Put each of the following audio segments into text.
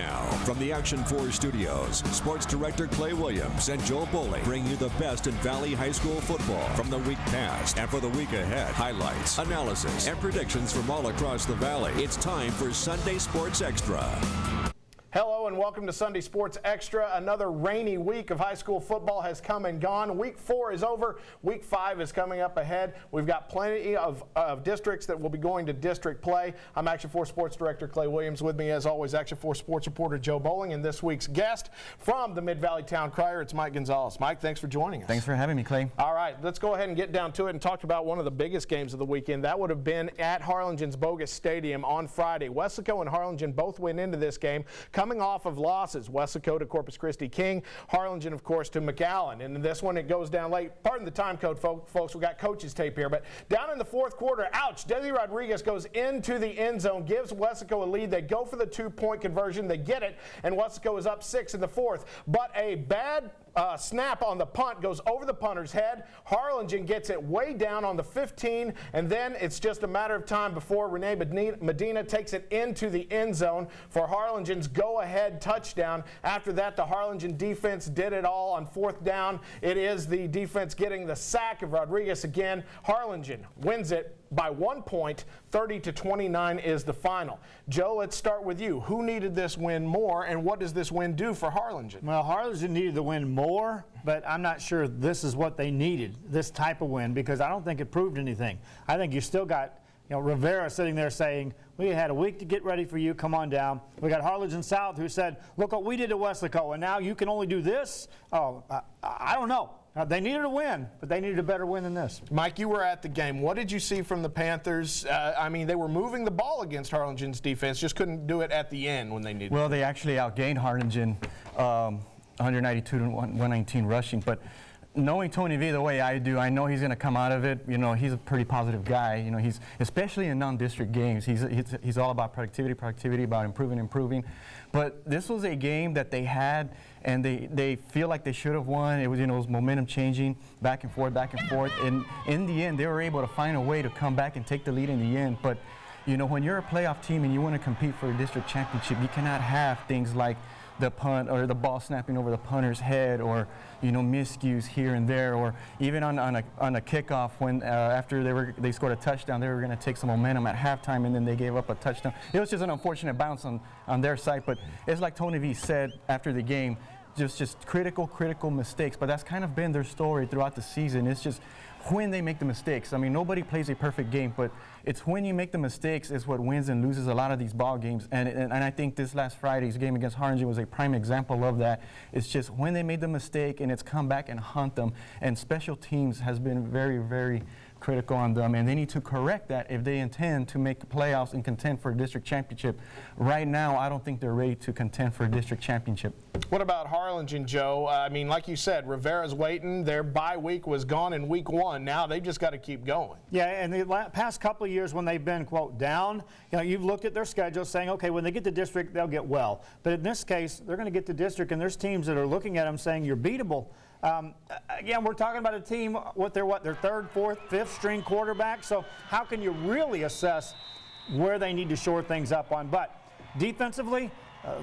Now, from the Action 4 studios, Sports Director Clay Williams and Joel Bowling bring you the best in Valley High School football from the week past and for the week ahead. Highlights, analysis, and predictions from all across the Valley. It's time for Sunday Sports Extra. Hello and welcome to Sunday Sports Extra. Another rainy week of high school football has come and gone. Week 4 is over. Week 5 is coming up ahead. We've got plenty of districts that will be going to district play. I'm Action 4 Sports Director Clay Williams. With me, as always, Action 4 Sports Reporter Joe Bowling. And this week's guest from the Mid-Valley Town Crier, it's Mike Gonzalez. Mike, thanks for joining us. Thanks for having me, Clay. All right, let's go ahead and get down to it and talk about one of the biggest games of the weekend. That would have been at Harlingen's Bogus Stadium on Friday. Weslaco and Harlingen both went into this game coming off of losses. Weslaco to Corpus Christi King, Harlingen, of course, to McAllen. And in this one, it goes down late. Pardon the time code, folks. We got coaches tape here. But down in the fourth quarter, ouch, Desi Rodriguez goes into the end zone, gives Weslaco a lead. They go for the 2-point conversion. They get it, and Weslaco is up 6 in the fourth. But a bad snap on the punt goes over the punter's head. Harlingen gets it way down on the 15, and then it's just a matter of time before Renee Medina takes it into the end zone for Harlingen's go-ahead touchdown. After that, the Harlingen defense did it all on fourth down. It is the defense getting the sack of Rodriguez again. Harlingen wins it by 1 point. 30-29 is the final. Joe, let's start with you. Who needed this win more, and what does this win do for Harlingen? Well, Harlingen needed the win more, but I'm not sure this is what they needed, this type of win, because I don't think it proved anything. I think you still got Rivera sitting there saying, we had a week to get ready for you, come on down. We got Harlingen South who said, look what we did to Weslaco, and now you can only do this? Oh, I don't know. They needed a win, but they needed a better win than this. Mike, you were at the game. What did you see from the Panthers? I mean, they were moving the ball against Harlingen's defense, just couldn't do it at the end when they needed it. Well, they actually outgained Harlingen 192 to 119 rushing, but knowing Tony V the way I do, I know he's going to come out of it. He's a pretty positive guy. He's especially in non-district games. He's all about productivity, about improving. But this was a game that they had, and they feel like they should have won. It was, it was momentum changing back and forth. And in the end, they were able to find a way to come back and take the lead in the end. But when you're a playoff team and you want to compete for a district championship, you cannot have things like the punt or the ball snapping over the punter's head, or miscues here and there, or even on a kickoff when after they scored a touchdown, they were going to take some momentum at halftime and then they gave up a touchdown. It was just an unfortunate bounce on their side, but it's like Tony V said after the game, just critical mistakes. But that's kind of been their story throughout the season. It's just when they make the mistakes. I mean, nobody plays a perfect game, but it's when you make the mistakes is what wins and loses a lot of these ball games. And I think this last Friday's game against Harlingen was a prime example of that. It's just when they made the mistake and it's come back and haunt them. And special teams has been very, very critical on them, and they need to correct that if they intend to make the playoffs and contend for a district championship. Right now, I don't think they're ready to contend for a district championship. What about Harlingen, Joe? I mean, like you said, Rivera's waiting. Their bye week was gone in week 1. Now they've just got to keep going. Yeah, and the past couple of years when they've been, quote, down, you've looked at their schedule saying, okay, when they get to district, they'll get well. But in this case, they're going to get to district, and there's teams that are looking at them saying you're beatable. Again, we're talking about a team with their third, fourth, fifth string quarterback. So how can you really assess where they need to shore things up on? But defensively,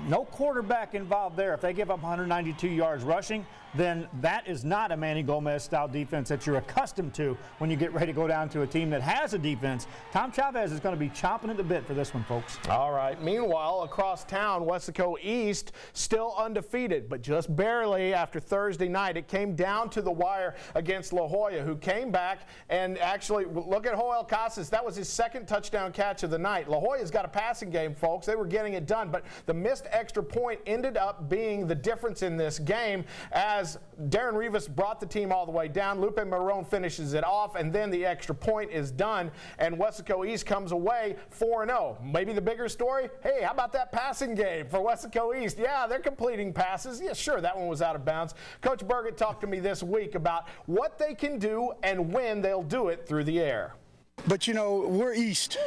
no quarterback involved there. If they give up 192 yards rushing, then that is not a Manny Gomez-style defense that you're accustomed to when you get ready to go down to a team that has a defense. Tom Chavez is going to be chomping at the bit for this one, folks. All right. Meanwhile, across town, Weslaco East still undefeated, but just barely after Thursday night. It came down to the wire against La Jolla, who came back and actually, look at Joel Casas. That was his second touchdown catch of the night. La Jolla's got a passing game, folks. They were getting it done, but the missed extra point ended up being the difference in this game as Darren Rivas brought the team all the way down. Lupe Marone finishes it off, and then the extra point is done, and Weslaco East comes away 4-0. Maybe the bigger story, hey, how about that passing game for Weslaco East? Yeah, they're completing passes. Yeah, sure, that one was out of bounds. Coach Burgett talked to me this week about what they can do and when they'll do it through the air. But, we're East.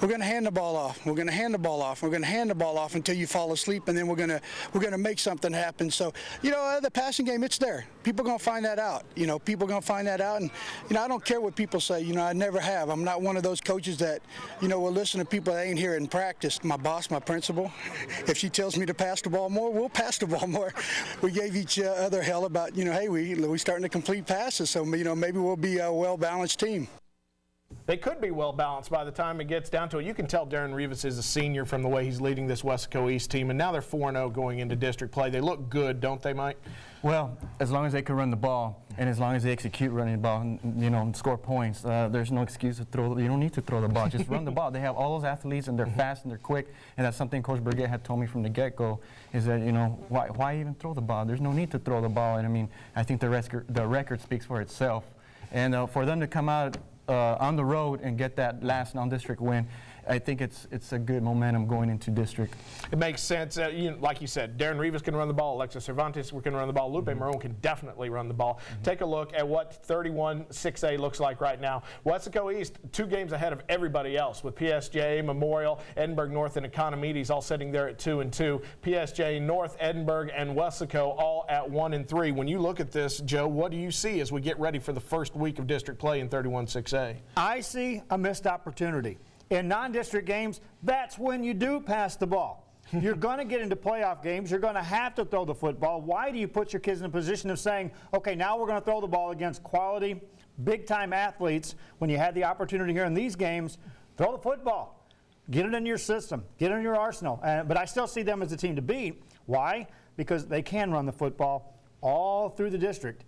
we're going to hand the ball off. We're going to hand the ball off. We're going to hand the ball off until you fall asleep, and then we're going to make something happen. So, the passing game, it's there. People are going to find that out. People are going to find that out. And, I don't care what people say. I never have. I'm not one of those coaches that, will listen to people that ain't here in practice. My boss, my principal, if she tells me to pass the ball more, we'll pass the ball more. We gave each other hell about, hey, we're starting to complete passes, so, maybe we'll be a well-balanced team. They could be well balanced by the time it gets down to it. You can tell Darren Rivas is a senior from the way he's leading this Weslaco East team, and now they're 4-0 going into district play. They look good, don't they, Mike? Well, as long as they can run the ball, and as long as they execute running the ball, and score points, there's no excuse to throw. You don't need to throw the ball. Just run the ball. They have all those athletes, and they're fast and they're quick, and that's something Coach Burgett had told me from the get-go, is that, why even throw the ball? There's no need to throw the ball, and I think the record speaks for itself. And for them to come out on the road and get that last non-district win, I think it's a good momentum going into district. It makes sense. Like you said, Darren Rivas can run the ball. Alexis Cervantes can run the ball. Lupe Marone can definitely run the ball. Take a look at what 31-6A looks like right now. Weslaco East, 2 games ahead of everybody else, with PSJ, Memorial, Edinburgh North, and Economides all sitting there at 2-2. PSJ, North, Edinburgh, and Weslaco all at 1-3. When you look at this, Joe, what do you see as we get ready for the first week of district play in 31-6A? I see a missed opportunity. In non-district games, that's when you do pass the ball. You're going to get into playoff games. You're going to have to throw the football. Why do you put your kids in a position of saying, okay, now we're going to throw the ball against quality, big-time athletes, when you had the opportunity here in these games? Throw the football. Get it in your system. Get it in your arsenal. But I still see them as a team to beat. Why? Because they can run the football all through the district.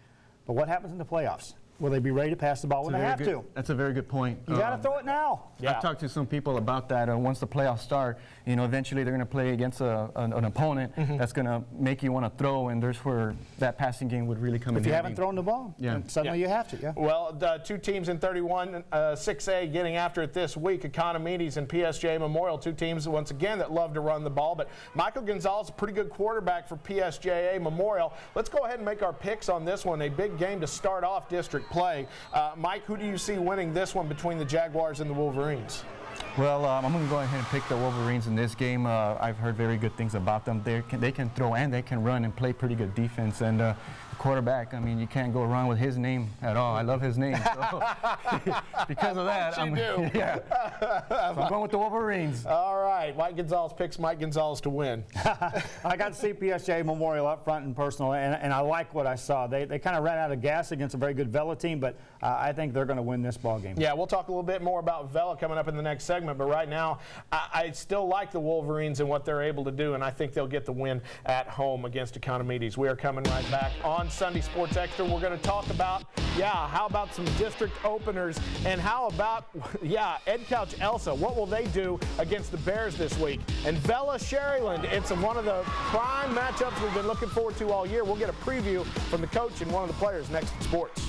But what happens in the playoffs? Will they be ready to pass the ball when they have to? That's a very good point. You got to throw it now. Yeah. I've talked to some people about that. Once the playoffs start, eventually they're going to play against an opponent that's going to make you want to throw, and there's where that passing game would really come in. If you haven't thrown the ball, suddenly you have to. Yeah. Well, 2 teams in 31-6A getting after it this week, Economides and PSJ Memorial, 2 teams once again that love to run the ball. But Michael Gonzalez, a pretty good quarterback for PSJA Memorial. Let's go ahead and make our picks on this one. A big game to start off district play. Mike, who do you see winning this one between the Jaguars and the Wolverines? Well, I'm going to go ahead and pick the Wolverines in this game. I've heard very good things about them. They can throw and they can run and play pretty good defense. And the quarterback, you can't go wrong with his name at all. I love his name. So because of that, So I'm going with the Wolverines. All right. Mike Gonzalez picks Mike Gonzalez to win. I got CPSJ Memorial up front and personal, and I like what I saw. They kind of ran out of gas against a very good Vela team, but I think they're going to win this ball game. Yeah, we'll talk a little bit more about Vela coming up in the next segment, but right now I still like the Wolverines and what they're able to do, and I think they'll get the win at home against Economides. We are coming right back on Sunday Sports Extra. We're going to talk about, how about some district openers, and how about, Ed Couch Elsa. What will they do against the Bears this week? And Vela Sherryland, it's one of the prime matchups we've been looking forward to all year. We'll get a preview from the coach and one of the players next in sports.